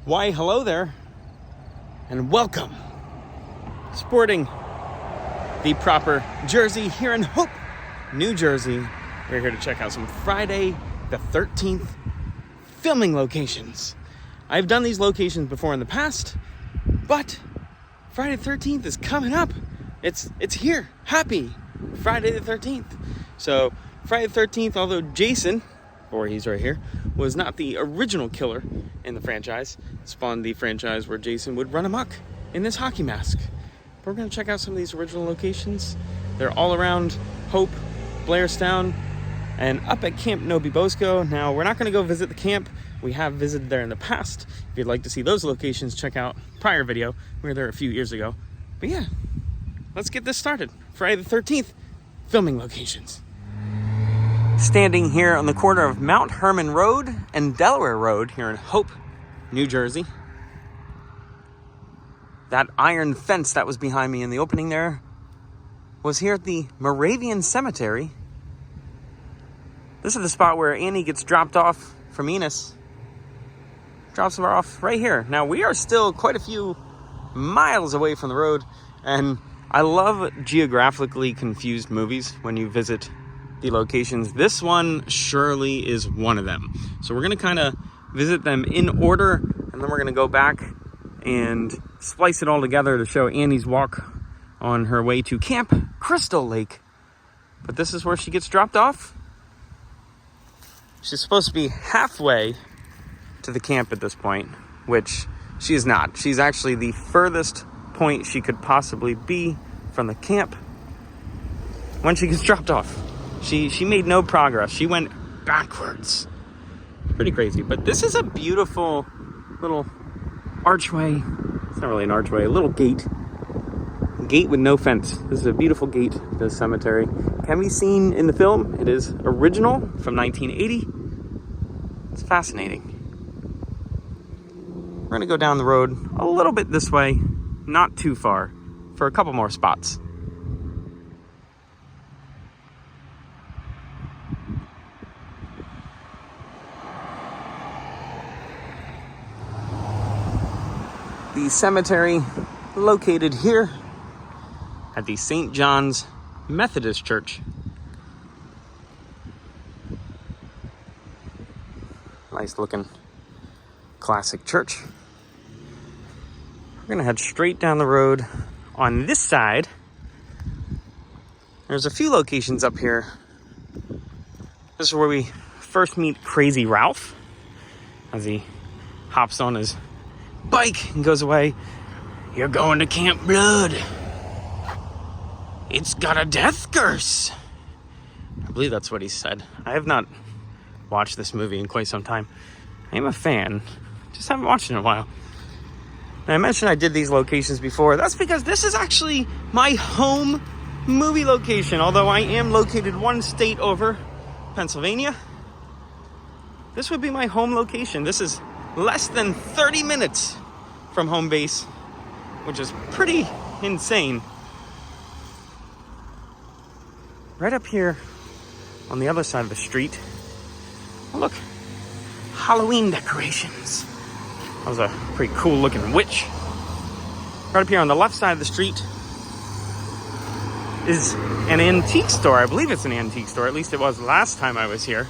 Why, hello there, and welcome. Sporting the proper jersey here in Hope, New Jersey. We're here to check out some Friday the 13th filming locations. I've done these locations before in the past, but Friday the 13th is coming up. It's here. Happy Friday the 13th. So Friday the 13th, although Jason, or he's right here, was not the original killer in the franchise, spawned the franchise where Jason would run amok in this hockey mask. We're going to check out some of these original locations. They're all around Hope, Blairstown, and up at Camp Nobi Bosco. Now, we're not going to go visit the camp. We have visited there in the past. If you'd like to see those locations, check out prior video. We were there a few years ago. But yeah, let's get this started. Friday the 13th, filming locations. Standing here on the corner of Mount Herman Road and Delaware Road here in Hope, New Jersey. That iron fence that was behind me in the opening there was here at the Moravian Cemetery. This is the spot where Annie gets dropped off from Enos. Drops her off right here. Now, we are still quite a few miles away from the road, and I love geographically confused movies when you visit the locations. This one surely is one of them. So we're going to kind of visit them in order, and then we're going to go back and splice it all together to show Annie's walk on her way to Camp Crystal Lake. But this is where she gets dropped off. She's supposed to be halfway to the camp at this point, which she is not. She's actually the furthest point she could possibly be from the camp when she gets dropped off. She made no progress. She went backwards. Pretty crazy. But this is a beautiful little archway. It's not really an archway, a little gate. Gate with no fence. This is a beautiful gate to the cemetery. Can be seen in the film. It is original from 1980. It's fascinating. We're going to go down the road a little bit this way, not too far, for a couple more spots. The cemetery located here at the St. John's Methodist Church. Nice looking classic church. We're gonna head straight down the road on this side. There's a few locations up here. This is where we first meet Crazy Ralph as he hops on his bike and goes away. You're going to Camp Blood. It's got a death curse. I believe that's what he said. I have not watched this movie in quite some time. I am a fan, just haven't watched it in a while. And I mentioned I did these locations before. That's because this is actually my home movie location. Although I am located one state over, Pennsylvania, this would be my home location. This is less than 30 minutes from home base, which is pretty insane. Right up here on the other side of the street, oh look, Halloween decorations. That was a pretty cool looking witch. Right up here on the left side of the street is an antique store. I believe it's an antique store, at least it was last time I was here.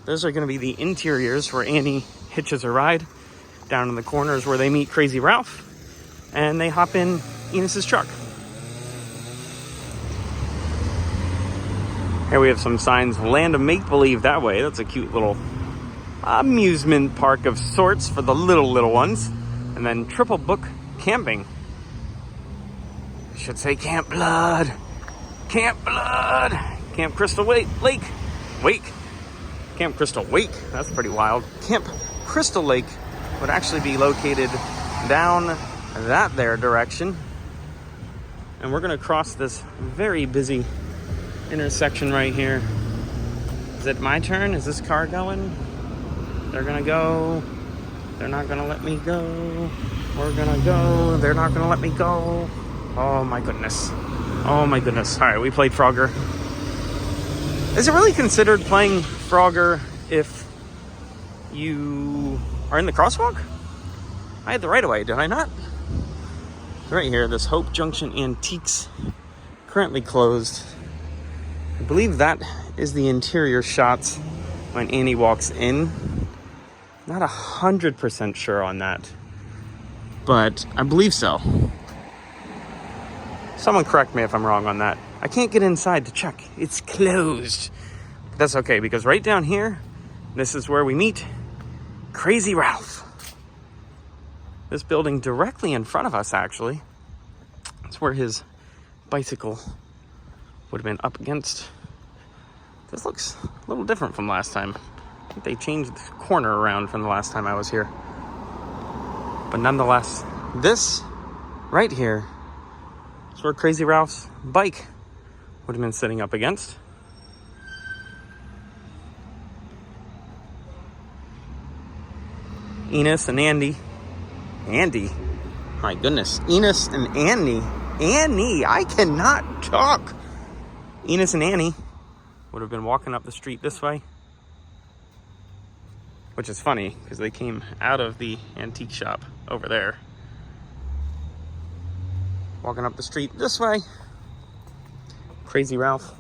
Those are going to be the interiors where Annie hitches a ride. Down in the corners where they meet Crazy Ralph, and they hop in Enos's truck. Here we have some signs, Land of Make-Believe that way. That's a cute little amusement park of sorts for the little ones. And then Triple Book Camping. I should say Camp Blood. Camp Blood. Camp Crystal Wake. Camp Crystal Wake. That's pretty wild. Camp Crystal Lake would actually be located down that there direction. And we're going to cross this very busy intersection right here. Is it my turn? Is this car going? They're going to go. They're not going to let me go. We're gonna go. They're not gonna let me go. Oh my goodness. Oh my goodness. All right, we played Frogger. Is it really considered playing Frogger if you are in the crosswalk? I had the right of way, did I not? Right here, this Hope Junction Antiques, currently closed. I believe that is the interior shots when Annie walks in. Not 100% sure on that, but I believe so. Someone correct me if I'm wrong on that. I can't get inside to check. It's closed. But that's okay, because right down here, this is where we meet Crazy Ralph. This building directly in front of us, actually. That's where his bicycle would have been up against. This looks a little different from last time. I think they changed the corner around from the last time I was here. But nonetheless, this right here is where Crazy Ralph's bike would have been sitting up against. Enos and Andy. Andy? My goodness. Enos and Annie. Annie! I cannot talk! Enos and Annie would have been walking up the street this way. Which is funny, because they came out of the antique shop over there. Walking up the street this way. Crazy Ralph.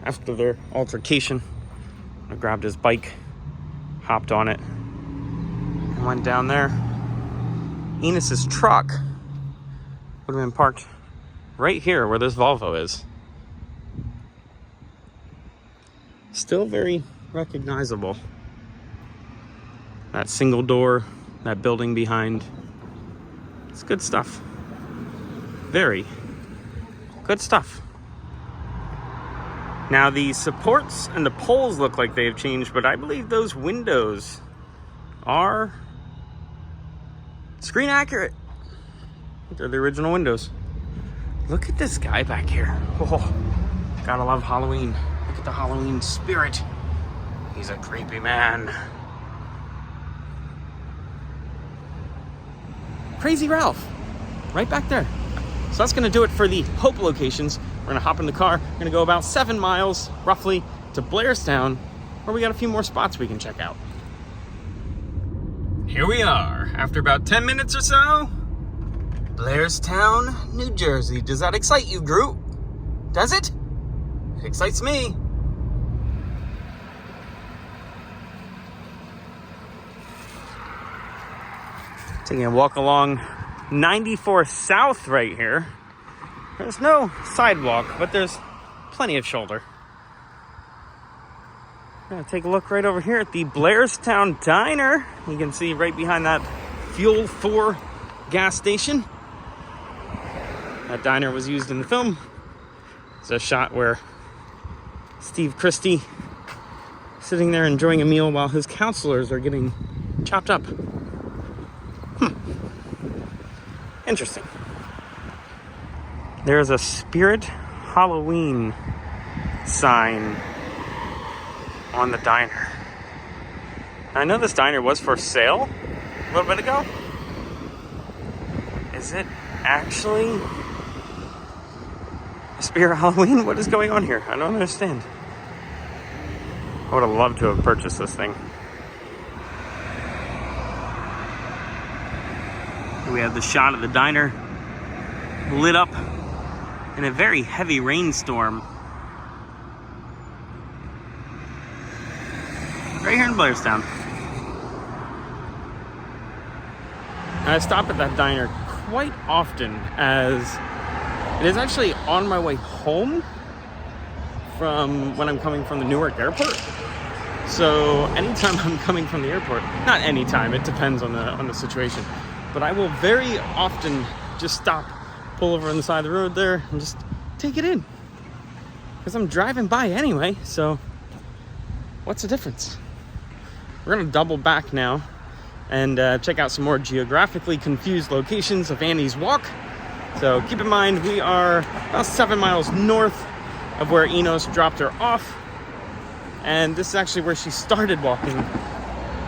After their altercation, I grabbed his bike, hopped on it, and went down there. Enos's truck would have been parked right here where this Volvo is. Still very recognizable. That single door, that building behind. It's good stuff. Very good stuff. Now the supports and the poles look like they've changed, but I believe those windows are screen accurate. They're the original windows. Look at this guy back here. Oh, gotta love Halloween. Look at the Halloween spirit. He's a creepy man. Crazy Ralph, right back there. So that's gonna do it for the Hope locations. We're gonna hop in the car. We're gonna go about 7 miles, roughly, to Blairstown, where we got a few more spots we can check out. Here we are, after about 10 minutes or so. Blairstown, New Jersey. Does that excite you, Groot? Does it? It excites me. Taking a walk along 94 South right here. There's no sidewalk, but there's plenty of shoulder. I'm gonna take a look right over here at the Blairstown Diner. You can see right behind that Fuel 4 gas station. That diner was used in the film. It's a shot where Steve Christie sitting there enjoying a meal while his counselors are getting chopped up. Interesting. There's a Spirit Halloween sign on the diner. I know this diner was for sale a little bit ago. Is it actually a Spirit Halloween? What is going on here? I don't understand. I would have loved to have purchased this thing. We have the shot of the diner lit up in a very heavy rainstorm right here in Blairstown. I stop at that diner quite often, as it is actually on my way home from when I'm coming from the Newark airport. So anytime I'm coming from the airport, not anytime, it depends on the situation, but I will very often just stop, pull over on the side of the road there, and just take it in. Because I'm driving by anyway, so what's the difference? We're gonna double back now and check out some more geographically confused locations of Annie's Walk. So keep in mind, we are about 7 miles north of where Enos dropped her off. And this is actually where she started walking,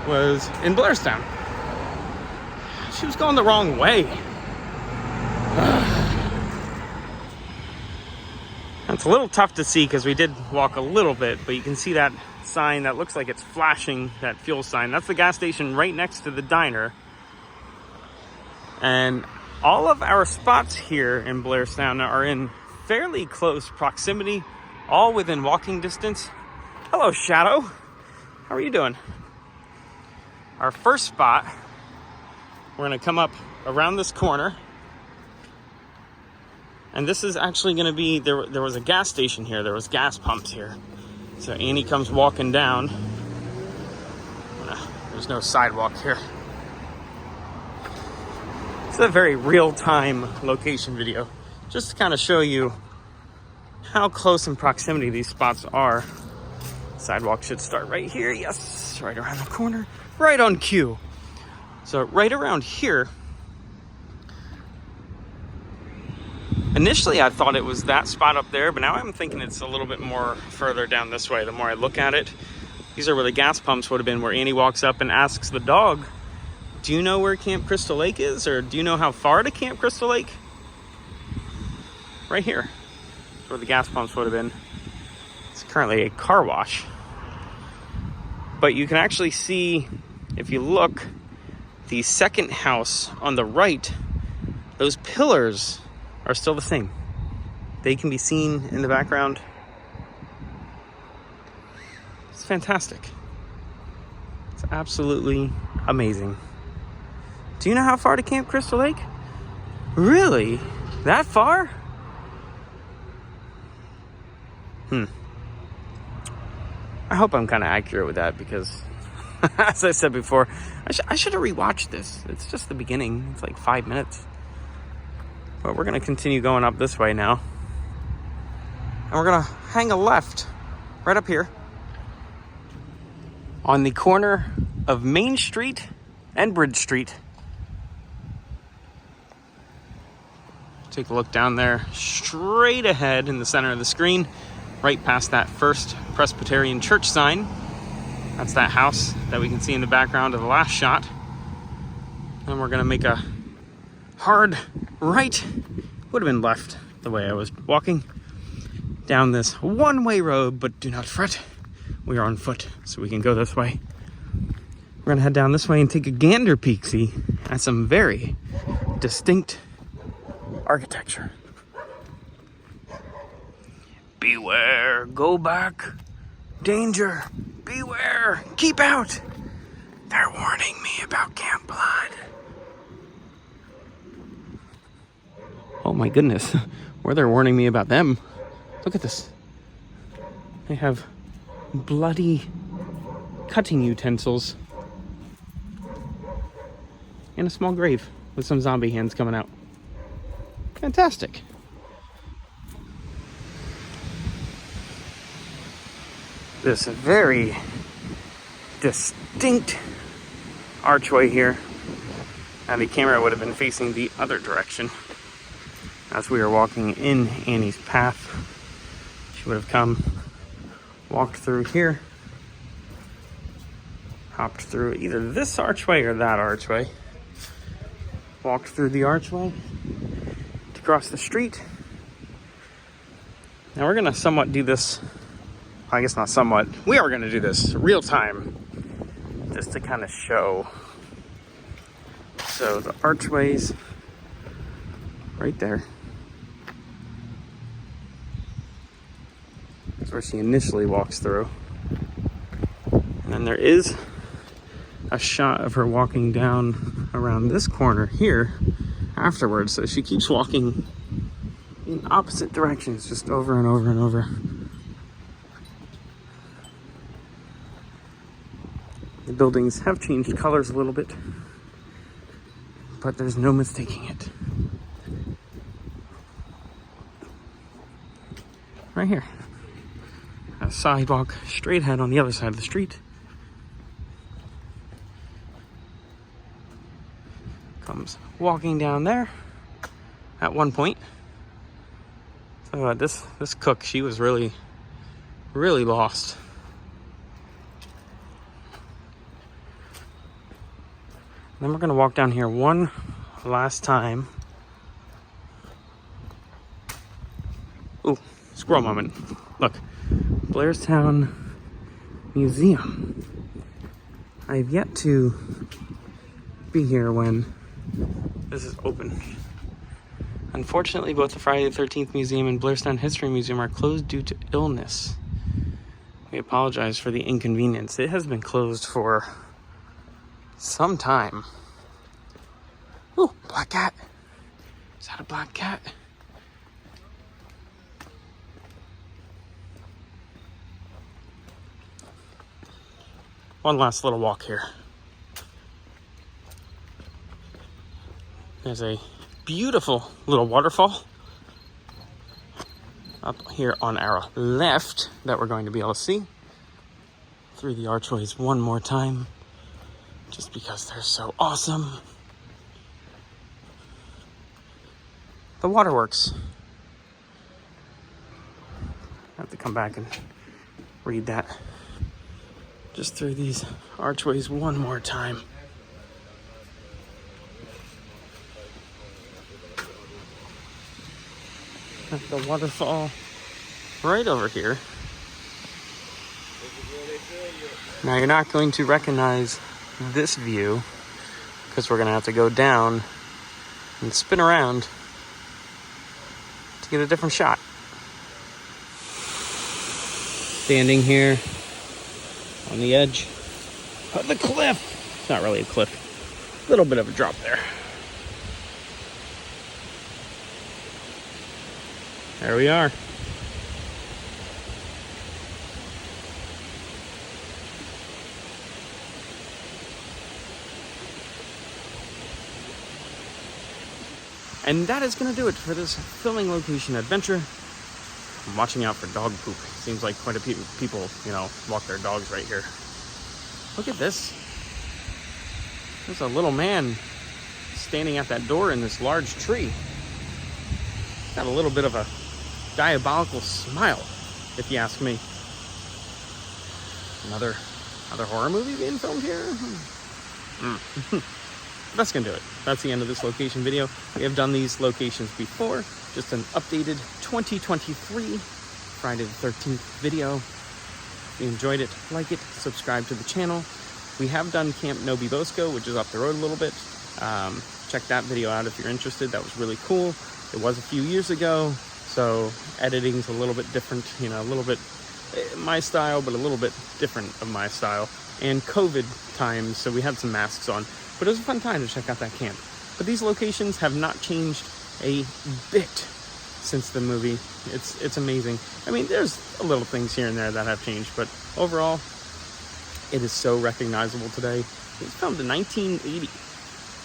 was in Blairstown. she was going the wrong way. It's a little tough to see because we did walk a little bit, but you can see that sign that looks like it's flashing, that fuel sign. That's the gas station right next to the diner. And all of our spots here in Blairstown are in fairly close proximity, all within walking distance. Hello, Shadow. How are you doing? Our first spot, we're going to come up around this corner. And this is actually going to be, there was a gas station here. There was gas pumps here. So Annie comes walking down. There's no sidewalk here. It's a very real-time location video, just to kind of show you how close in proximity these spots are. Sidewalk should start right here. Yes, right around the corner, right on cue. So right around here, initially I thought it was that spot up there, but now I'm thinking it's a little bit more further down this way. The more I look at it, these are where the gas pumps would have been, where Annie walks up and asks the dog, do you know where Camp Crystal Lake is? Or do you know how far to Camp Crystal Lake? Right here. That's where the gas pumps would have been. It's currently a car wash. But you can actually see, if you look, the second house on the right, those pillars are still the same. They can be seen in the background. It's fantastic. It's absolutely amazing. Do you know how far to Camp Crystal Lake? Really? That far? I hope I'm kind of accurate with that because, as I said before, I should have rewatched this. It's just the beginning. It's like 5 minutes. But we're going to continue going up this way now. And we're going to hang a left right up here on the corner of Main Street and Bridge Street. Take a look down there, straight ahead in the center of the screen, right past that First Presbyterian Church sign. That's that house that we can see in the background of the last shot. And we're gonna make a hard right, would have been left the way I was walking, down this one-way road, but do not fret, we are on foot, so we can go this way. We're gonna head down this way and take a gander peek-see at some very distinct architecture. Beware, go back, danger, beware, keep out. They're warning me about Camp Blood. Oh my goodness, where they're warning me about them. Look at this. They have bloody cutting utensils and a small grave with some zombie hands coming out. Fantastic. This very distinct archway here. And the camera would have been facing the other direction as we were walking in Annie's path. She would have come, walked through here, hopped through either this archway or that archway, walked through the archway to cross the street. Now we're gonna somewhat do this, I guess not somewhat, we are gonna do this real time, just to kind of show. So the archways right there. That's where she initially walks through. And then there is a shot of her walking down around this corner here afterwards. So she keeps walking in opposite directions, just over and over and over. The buildings have changed colors a little bit, but there's no mistaking it. Right here. A sidewalk straight ahead on the other side of the street. Comes walking down there at one point. So this cook, she was really lost. Then we're gonna walk down here one last time. Ooh, squirrel moment. Look, Blairstown Museum. I've yet to be here when this is open. Unfortunately, both the Friday the 13th Museum and Blairstown History Museum are closed due to illness. We apologize for the inconvenience. It has been closed for some time. Ooh, black cat. Is that a black cat? One last little walk here. There's a beautiful little waterfall up here on our left that we're going to be able to see through the archways one more time, just because they're so awesome. The waterworks. I have to come back and read that just through these archways one more time. The waterfall right over here. Now you're not going to recognize this view because we're going to have to go down and spin around to get a different shot. Standing here on the edge of the cliff. It's not really a cliff. A little bit of a drop there. There we are. And that is going to do it for this filming location adventure. I'm watching out for dog poop. Seems like quite a few people, walk their dogs right here. Look at this. There's a little man standing at that door in this large tree. Got a little bit of a diabolical smile, if you ask me. Another horror movie being filmed here? That's gonna do it. That's the end of this location video. We have done these locations before. Just an updated 2023 Friday the 13th video. If you enjoyed it, like it, subscribe to the channel. We have done Camp Nobi Bosco, which is up the road a little bit. Check that video out if you're interested. That was really cool. It was a few years ago, so editing's a little bit different, a little bit my style, but a little bit different of my style. And COVID times, so we had some masks on. But it was a fun time to check out that camp. But these locations have not changed a bit since the movie. It's amazing. I mean, there's a little things here and there that have changed, but overall, it is so recognizable today. It was filmed in 1980,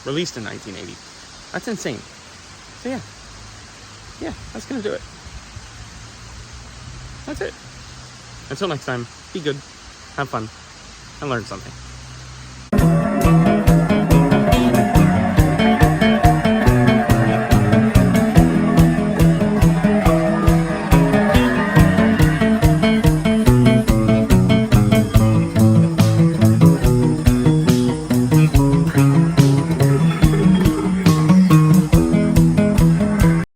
released in 1980. That's insane. So yeah, that's gonna do it. That's it. Until next time, be good, have fun, and learn something.